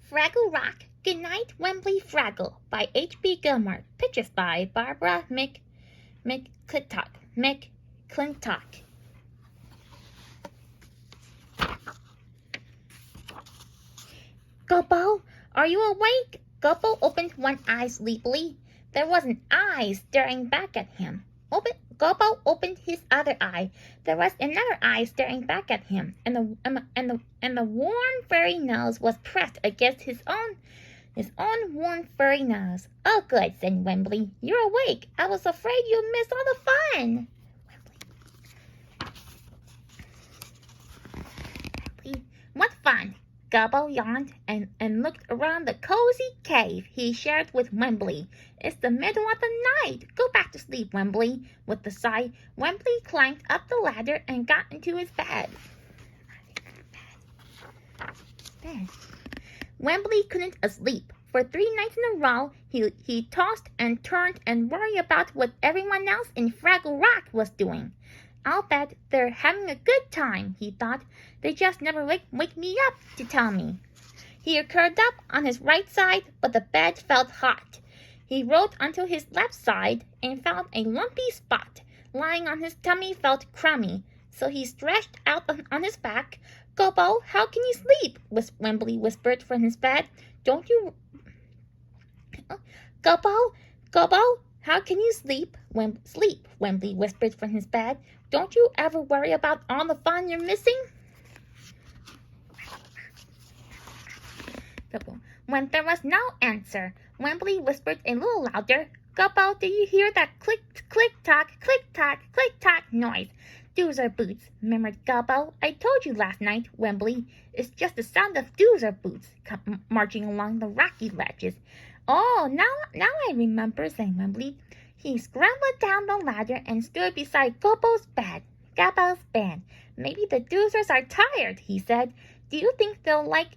Fraggle Rock, Goodnight, Wembley, Fraggle by H.B. Gilmore. Pictures by Barbara McClintock. Gobbo, are you awake? Gobbo opened one eye sleepily. There was an eye staring back at him. Gobbo opened his other eye. There was another eye staring back at him, and the warm furry nose was pressed against his own warm furry nose. "Oh, good," said Wembley. "You're awake. I was afraid you'd miss all the fun." Wembley. "What fun?" Gobbo yawned and looked around the cozy cave he shared with Wembley. "It's the middle of the night. Go back to sleep, Wembley." With a sigh, Wembley climbed up the ladder and got into his bed. Wembley couldn't sleep. For 3 nights in a row, he tossed and turned and worried about what everyone else in Fraggle Rock was doing. "I'll bet they're having a good time," he thought. "They just never wake me up to tell me." He curled up on his right side, but the bed felt hot. He rolled onto his left side and found a lumpy spot. Lying on his tummy felt crummy, so he stretched out on his back. "Gobbo, how can you sleep?" Wembley whispered from his bed. "Don't you... Gobbo, how can you sleep?" Wembley whispered from his bed. "Don't you ever worry about all the fun you're missing?" When there was no answer, Wembley whispered a little louder. "Gobbo, do you hear that click-tock noise?" "Those are boots," murmured Gobbo. "I told you last night, Wembley. It's just the sound of those are boots marching along the rocky ledges." "Oh, now I remember," said Wembley. He scrambled down the ladder and stood beside Gobbo's bed. "Maybe the doozers are tired," he said. "Do you think they'll like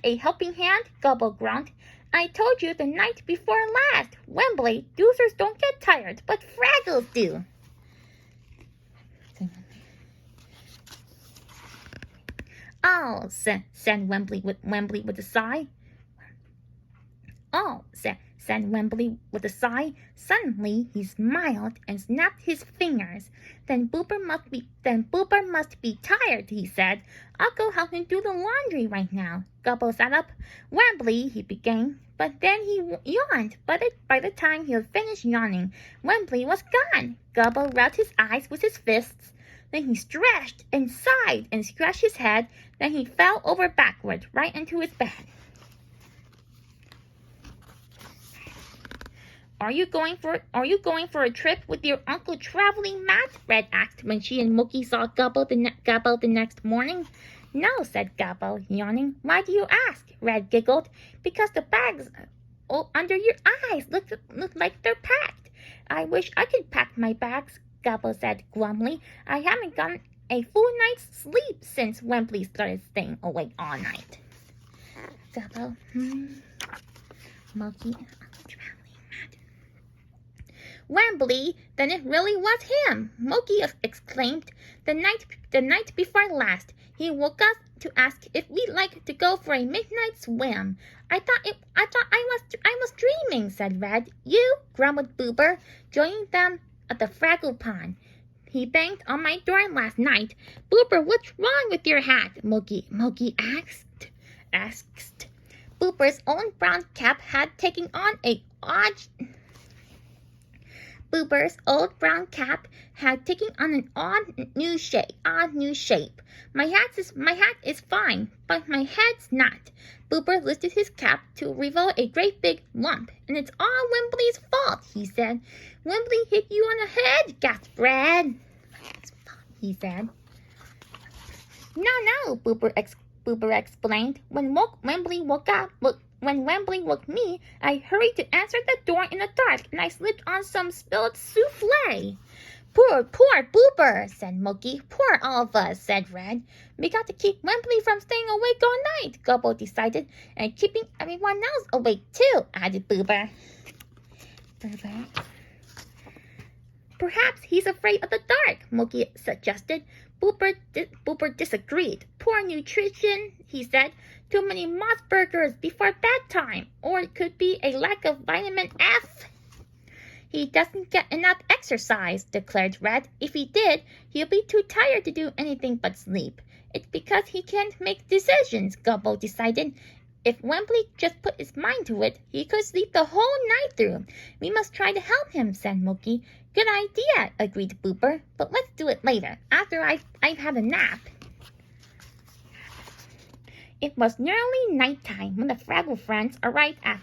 a helping hand?" Gobbo groaned. "I told you the night before last, Wembley, doozers don't get tired, but Fraggles do." "Oh," said Wembley with a sigh. "Oh," said Wembley with a sigh. Suddenly he smiled and snapped his fingers. Then Booper must be tired," he said. "I'll go help him do the laundry right now." Gobbo sat up. "Wembley," he began, but then he yawned. But by the time he had finished yawning, Wembley was gone. Gobbo rubbed his eyes with his fists. Then he stretched and sighed and scratched his head. Then he fell over backward right into his bed. Are you going for a trip with your Uncle Traveling Matt?" Red asked when she and Mookie saw Gobbo the next morning. "No," said Gobbo, yawning. "Why do you ask?" Red giggled. "Because the bags under your eyes look like they're packed." "I wish I could pack my bags," Gobbo said glumly. "I haven't gotten a full night's sleep since Wembley started staying awake all night." Gobbo, Mookie, "Wembley, then it really was him!" Mookie exclaimed. The night before last, he woke us to ask if we'd like to go for a midnight swim. I thought I was dreaming," said Red. "You?" grumbled Boober, joining them at the Fraggle Pond. "He banged on my door last night." "Boober, what's wrong with your hat?" Mookie asked. Boober's old brown cap had taken on an odd new shape. My hat is fine, but my head's not." Boober lifted his cap to reveal a great big lump. "And it's all Wembley's fault," he said. "Wembley hit you on the head," gasped Red. He said. No, Boober explained. When Wembley woke me, I hurried to answer the door in the dark, and I slipped on some spilled souffle." Poor Boober," said Mookie. "Poor all of us," said Red. "We got to keep Wembley from staying awake all night," Gobbo decided. "And keeping everyone else awake, too," added Boober. "Perhaps he's afraid of the dark," Mookie suggested. Booper disagreed. Poor nutrition, he said. Too many moss burgers before bedtime. Or it could be a lack of vitamin F. He doesn't get enough exercise, declared Red. If he did, he'll be too tired to do anything but sleep. It's because he can't make decisions, Gobble decided. If Wembley just put his mind to it, he could sleep the whole night through. We must try to help him, said Mookie. Good idea, agreed Booper. But let's do it later, after I've had a nap. It was nearly nighttime when the Fraggle friends arrived at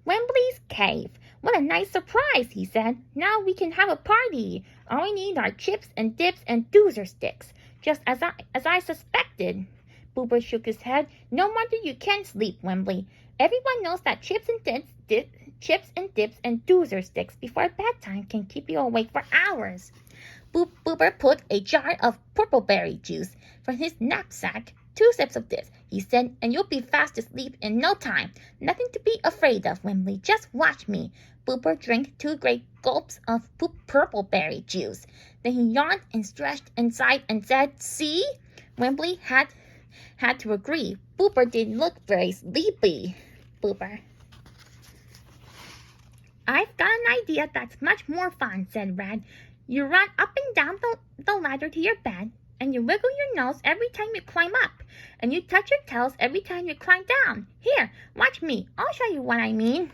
Wembley's cave. What a nice surprise, he said. Now we can have a party. All we need are chips and dips and doozer sticks, just as I suspected. Booper shook his head. No wonder you can't sleep, Wembley. Everyone knows that chips and dips and doozer sticks before bedtime can keep you awake for hours. Booper pulled a jar of purpleberry juice from his knapsack. 2 sips of this, he said, and you'll be fast asleep in no time. Nothing to be afraid of, Wembley. Just watch me. Booper drank 2 great gulps of purpleberry juice. Then he yawned and stretched and sighed and said, See? Wembley had to agree. Booper didn't look very sleepy. Booper. I've got an idea that's much more fun, said Red. You run up and down the ladder to your bed, and you wiggle your nose every time you climb up, and you touch your toes every time you climb down. Here, watch me. I'll show you what I mean.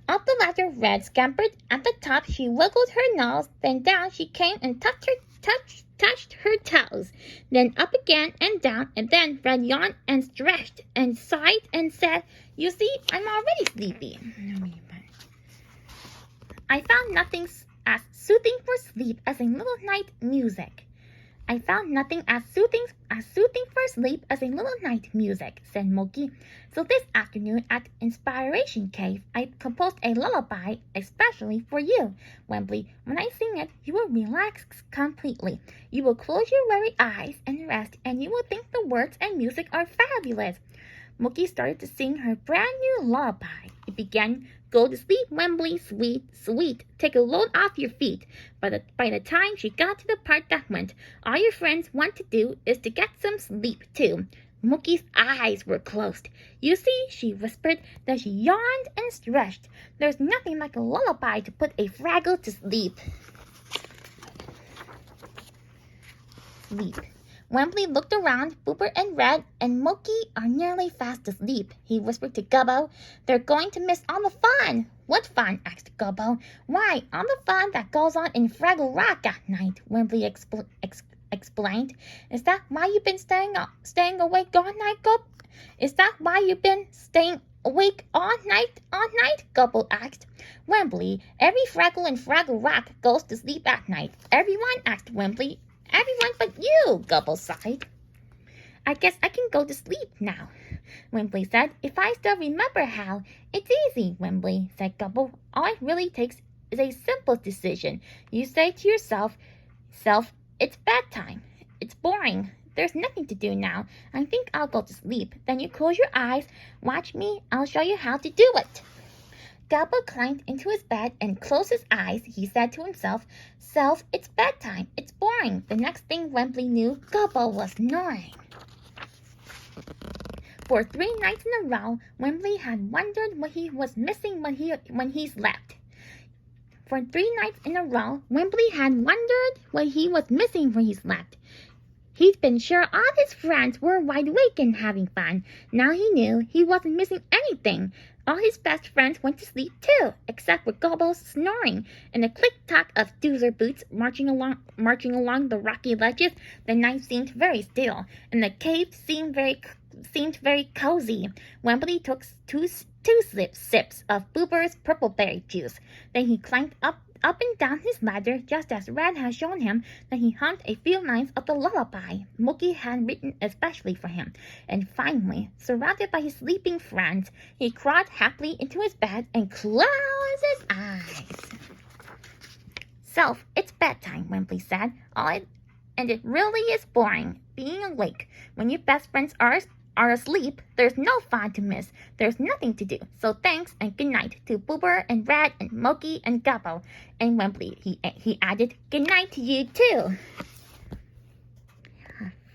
Up the ladder, Red scampered. At the top, she wiggled her nose. Then down she came and touched her toes. Then up again and down, and then Red yawned and stretched and sighed and said, You see, I'm already sleepy. I found nothing as soothing for sleep as a little night music. I found nothing as soothing for sleep as a little night music, said Mookie. So this afternoon at Inspiration Cave, I composed a lullaby especially for you, Wembley. When I sing it, you will relax completely. You will close your weary eyes and rest, and you will think the words and music are fabulous. Mookie started to sing her brand new lullaby. It began, Go to sleep, Wembley, sweet, sweet. Take a load off your feet. By the time she got to the part that went, All your friends want to do is to get some sleep, too. Mookie's eyes were closed. You see, she whispered. Then she yawned and stretched. There's nothing like a lullaby to put a Fraggle to sleep. Wembley looked around. Booper and Red and Mookie are nearly fast asleep, he whispered to Gubbo. They're going to miss all the fun. What fun? Asked Gubbo. Why, all the fun that goes on in Fraggle Rock at night, Wembley explained. Is that why you've been staying awake all night, Gubbo? Is that why you've been staying awake all night? Gubbo asked. Wembley, every Fraggle in Fraggle Rock goes to sleep at night. Everyone? Asked Wembley. Everyone but you, Gubble sighed. I guess I can go to sleep now, Wembley said. If I still remember how. It's easy, Wembley, said Gubble. All it really takes is a simple decision. You say to yourself, it's bedtime. It's boring. There's nothing to do now. I think I'll go to sleep. Then you close your eyes. Watch me. I'll show you how to do it. Gubble climbed into his bed and closed his eyes. He said to himself, it's bedtime. It's boring. The next thing Wembley knew, Gubble was snoring. For 3 nights in a row, Wembley had wondered what he was missing when he slept. For 3 nights in a row, Wembley had wondered what he was missing when he slept. He'd been sure all his friends were wide awake and having fun. Now he knew he wasn't missing anything. All his best friends went to sleep too, except for Gobble's snoring and the click-tock of doozer boots marching along the rocky ledges. The night seemed very still, and the cave seemed very cozy. Wembley took two sips of Boober's purpleberry juice. Then he climbed up and down his ladder, just as Red had shown him. Then he hummed a few lines of the lullaby Mookie had written especially for him. And finally, surrounded by his sleeping friends, he crawled happily into his bed and closed his eyes. So, it's bedtime, Wembley said. And it really is boring, being awake. When your best friends are asleep, there's no fun to miss. There's nothing to do. So thanks and good night to Boober and Red and Mookie and Gubbo and Wembley. He added, good night to you too.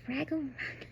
Fraggle Rock.